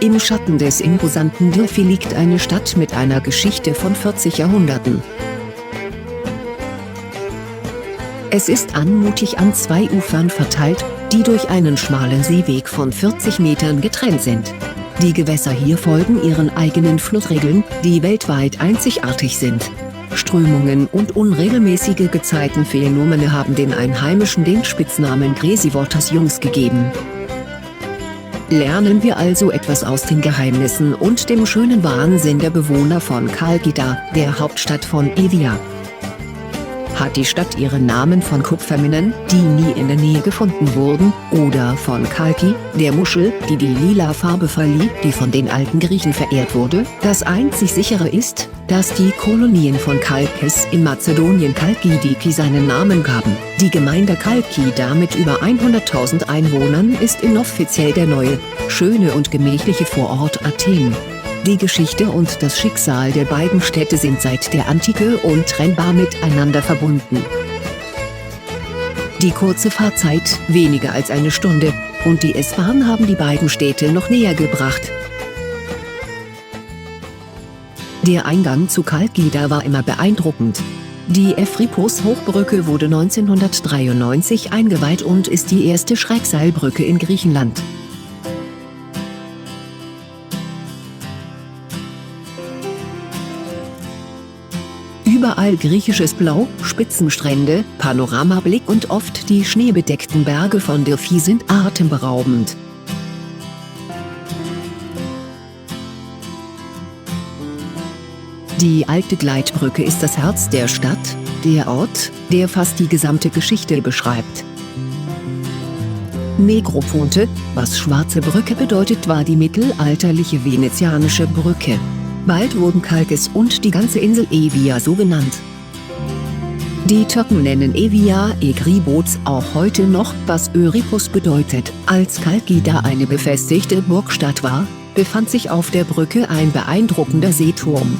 Im Schatten des imposanten Dörfli liegt eine Stadt mit einer Geschichte von 40 Jahrhunderten. Es ist anmutig an zwei Ufern verteilt, die durch einen schmalen Seeweg von 40 Metern getrennt sind. Die Gewässer hier folgen ihren eigenen Flussregeln, die weltweit einzigartig sind. Strömungen und unregelmäßige Gezeitenphänomene haben den Einheimischen den Spitznamen Crazy Waters Jungs gegeben. Lernen wir also etwas aus den Geheimnissen und dem schönen Wahnsinn der Bewohner von Chalkidda, der Hauptstadt von Evia. Hat die Stadt ihren Namen von Kupferminen, die nie in der Nähe gefunden wurden, oder von Kalki, der Muschel, die die lila Farbe verlieh, die von den alten Griechen verehrt wurde? Das einzig sichere ist, dass die Kolonien von Chalkis in Mazedonien Chalkidiki seinen Namen gaben. Die Gemeinde Chalkidda mit über 100.000 Einwohnern ist inoffiziell der neue, schöne und gemächliche Vorort Athen. Die Geschichte und das Schicksal der beiden Städte sind seit der Antike untrennbar miteinander verbunden. Die kurze Fahrzeit, weniger als eine Stunde, und die S-Bahn haben die beiden Städte noch näher gebracht. Der Eingang zu Chalkidda war immer beeindruckend. Die Ephrippos-Hochbrücke wurde 1993 eingeweiht und ist die erste Schrägseilbrücke in Griechenland. Überall griechisches Blau, Spitzenstrände, Panoramablick und oft die schneebedeckten Berge von Delphi sind atemberaubend. Die alte Gleitbrücke ist das Herz der Stadt, der Ort, der fast die gesamte Geschichte beschreibt. Negroponte, was schwarze Brücke bedeutet, war die mittelalterliche venezianische Brücke. Bald wurden Chalkis und die ganze Insel Evia so genannt. Die Türken nennen Evia Egriboz auch heute noch, was Euripus bedeutet. Als Chalkidda eine befestigte Burgstadt war, befand sich auf der Brücke ein beeindruckender Seeturm.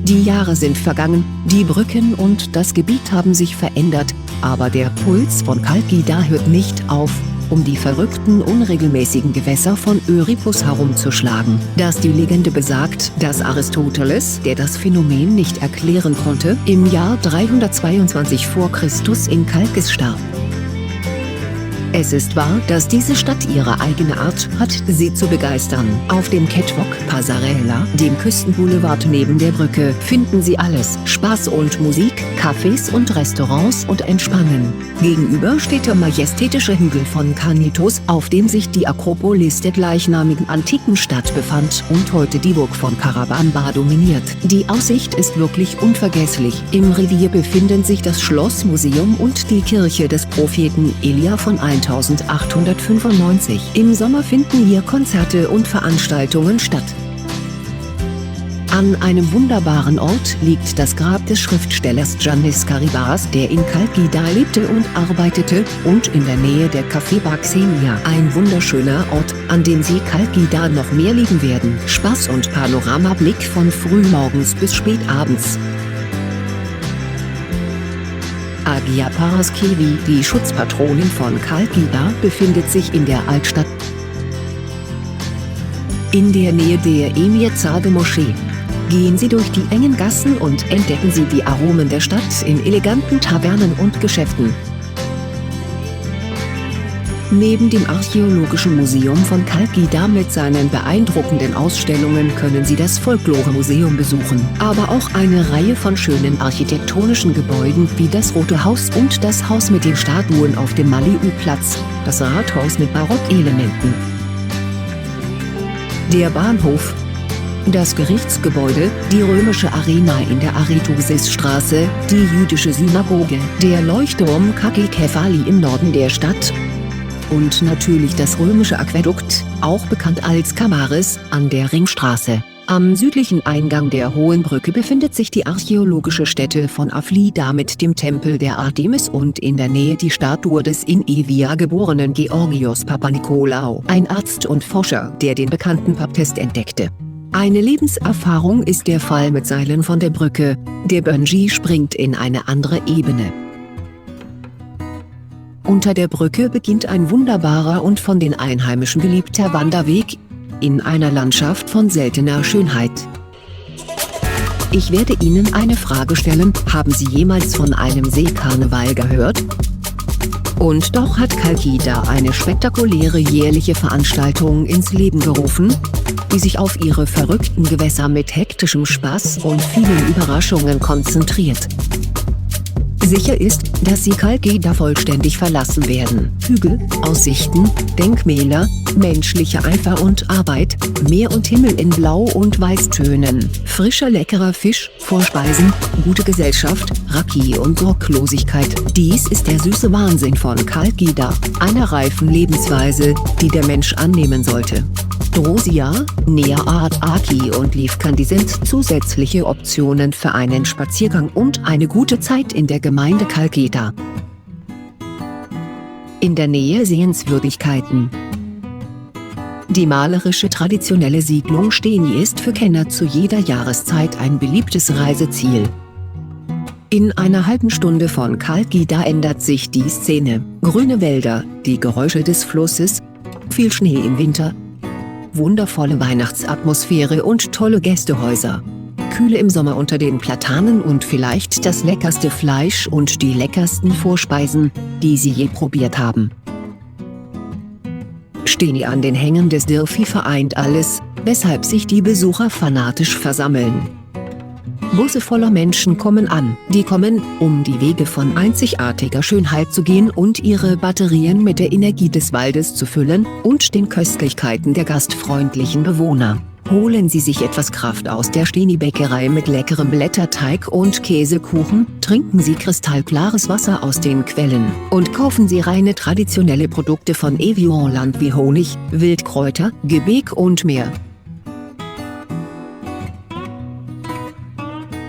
Die Jahre sind vergangen, die Brücken und das Gebiet haben sich verändert, aber der Puls von Chalkidda hört nicht auf, um die verrückten, unregelmäßigen Gewässer von Euripus herumzuschlagen. Dass die Legende besagt, dass Aristoteles, der das Phänomen nicht erklären konnte, im Jahr 322 v. Chr. in Chalkis starb. Es ist wahr, dass diese Stadt ihre eigene Art hat, sie zu begeistern. Auf dem Catwalk Passarella, dem Küstenboulevard neben der Brücke, finden Sie alles: Spaß und Musik, Cafés und Restaurants und Entspannen. Gegenüber steht der majestätische Hügel von Kanitos, auf dem sich die Akropolis der gleichnamigen antiken Stadt befand und heute die Burg von Karabamba dominiert. Die Aussicht ist wirklich unvergesslich. Im Revier befinden sich das Schlossmuseum und die Kirche des Propheten Elia von 1895. Im Sommer finden hier Konzerte und Veranstaltungen statt. An einem wunderbaren Ort liegt das Grab des Schriftstellers Giannis Karibas, der in Chalkidda lebte und arbeitete, und in der Nähe der Café Baxenia. Ein wunderschöner Ort, an dem Sie Chalkidda noch mehr lieben werden. Spaß und Panoramablick von frühmorgens bis spätabends. Agia Paraskevi, die Schutzpatronin von Chalkidda, befindet sich in der Altstadt in der Nähe der Emir-Zade-Moschee. Gehen Sie durch die engen Gassen und entdecken Sie die Aromen der Stadt in eleganten Tavernen und Geschäften. Neben dem Archäologischen Museum von Chalkidda mit seinen beeindruckenden Ausstellungen können Sie das Folklore-Museum besuchen, aber auch eine Reihe von schönen architektonischen Gebäuden wie das Rote Haus und das Haus mit den Statuen auf dem Maliu-Platz, das Rathaus mit Barockelementen. der Bahnhof, das Gerichtsgebäude, die römische Arena in der Arethususstraße, die jüdische Synagoge, der Leuchtturm Kaki Kephali im Norden der Stadt und natürlich das römische Aquädukt, auch bekannt als Kamaris, an der Ringstraße. Am südlichen Eingang der Hohen Brücke befindet sich die archäologische Stätte von Aflida mit dem Tempel der Artemis und in der Nähe die Statue des in Evia geborenen Georgios Papanikolaou, ein Arzt und Forscher, der den bekannten Pap-Test entdeckte. Eine Lebenserfahrung ist der Fall mit Seilen von der Brücke, der Bungee springt in eine andere Ebene. Unter der Brücke beginnt ein wunderbarer und von den Einheimischen beliebter Wanderweg, in einer Landschaft von seltener Schönheit. Ich werde Ihnen eine Frage stellen, haben Sie jemals von einem Seekarneval gehört? Und doch hat Kalkida eine spektakuläre jährliche Veranstaltung ins Leben gerufen, die sich auf ihre verrückten Gewässer mit hektischem Spaß und vielen Überraschungen konzentriert. Sicher ist, dass sie Kalkida vollständig verlassen werden. Hügel, Aussichten, Denkmäler, menschliche Eifer und Arbeit, Meer und Himmel in Blau- und Weißtönen, frischer leckerer Fisch, Vorspeisen, gute Gesellschaft, Raki und Sorglosigkeit. Dies ist der süße Wahnsinn von Kalkida, einer reifen Lebensweise, die der Mensch annehmen sollte. Drosia, Neaat Aki und Livkandi sind zusätzliche Optionen für einen Spaziergang und eine gute Zeit in der Gemeinde Kalkida. In der Nähe Sehenswürdigkeiten. Die malerische traditionelle Siedlung Steni ist für Kenner zu jeder Jahreszeit ein beliebtes Reiseziel. In einer halben Stunde von Kalkida ändert sich die Szene. Grüne Wälder, die Geräusche des Flusses, viel Schnee im Winter, wundervolle Weihnachtsatmosphäre und tolle Gästehäuser. Kühle im Sommer unter den Platanen und vielleicht das leckerste Fleisch und die leckersten Vorspeisen, die Sie je probiert haben. Steni an den Hängen des Dirfi vereint alles, weshalb sich die Besucher fanatisch versammeln. Busse voller Menschen kommen an, die kommen, um die Wege von einzigartiger Schönheit zu gehen und ihre Batterien mit der Energie des Waldes zu füllen und den Köstlichkeiten der gastfreundlichen Bewohner. Holen Sie sich etwas Kraft aus der Steni-Bäckerei mit leckerem Blätterteig und Käsekuchen, trinken Sie kristallklares Wasser aus den Quellen und kaufen Sie reine traditionelle Produkte von Evian-Land wie Honig, Wildkräuter, Gebäck und mehr.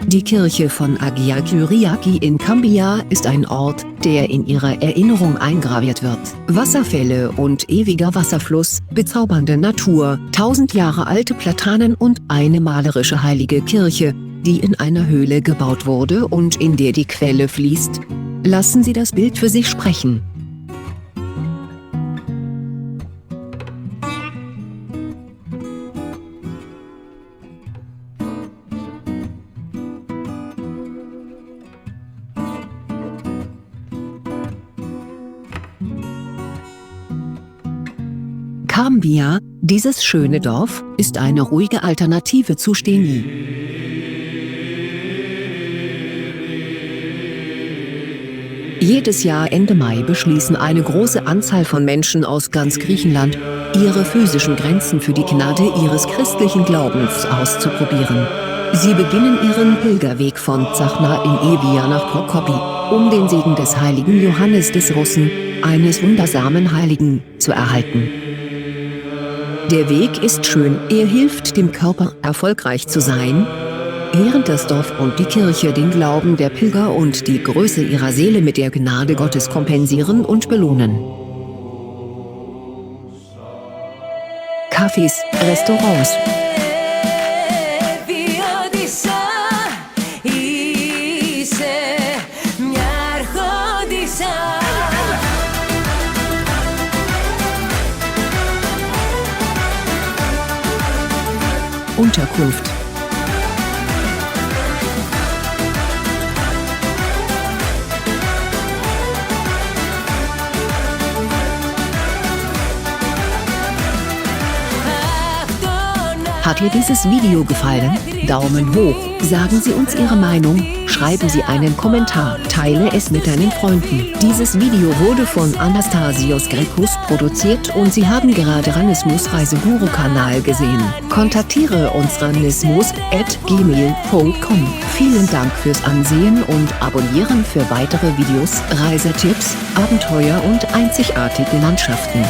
Die Kirche von Agia Kyriaki in Kambia ist ein Ort, der in ihrer Erinnerung eingraviert wird. Wasserfälle und ewiger Wasserfluss, bezaubernde Natur, 1000 Jahre alte Platanen und eine malerische heilige Kirche, die in einer Höhle gebaut wurde und in der die Quelle fließt. Lassen Sie das Bild für sich sprechen. Kambia, dieses schöne Dorf, ist eine ruhige Alternative zu Steni. Jedes Jahr Ende Mai beschließen eine große Anzahl von Menschen aus ganz Griechenland, ihre physischen Grenzen für die Gnade ihres christlichen Glaubens auszuprobieren. Sie beginnen ihren Pilgerweg von Zachna in Evia nach Prokopi, um den Segen des heiligen Johannes des Russen, eines wundersamen Heiligen, zu erhalten. Der Weg ist schön, er hilft dem Körper, erfolgreich zu sein, während das Dorf und die Kirche den Glauben der Pilger und die Größe ihrer Seele mit der Gnade Gottes kompensieren und belohnen. Cafés, Restaurants. Unterkunft. Hat dir dieses Video gefallen? Daumen hoch, sagen Sie uns Ihre Meinung, schreiben Sie einen Kommentar, teile es mit deinen Freunden. Dieses Video wurde von Anastasios Grekus produziert und Sie haben gerade Ranismus Reiseguru-Kanal gesehen. Kontaktiere uns ranismus@gmail.com. Vielen Dank fürs Ansehen und Abonnieren für weitere Videos, Reisetipps, Abenteuer und einzigartige Landschaften.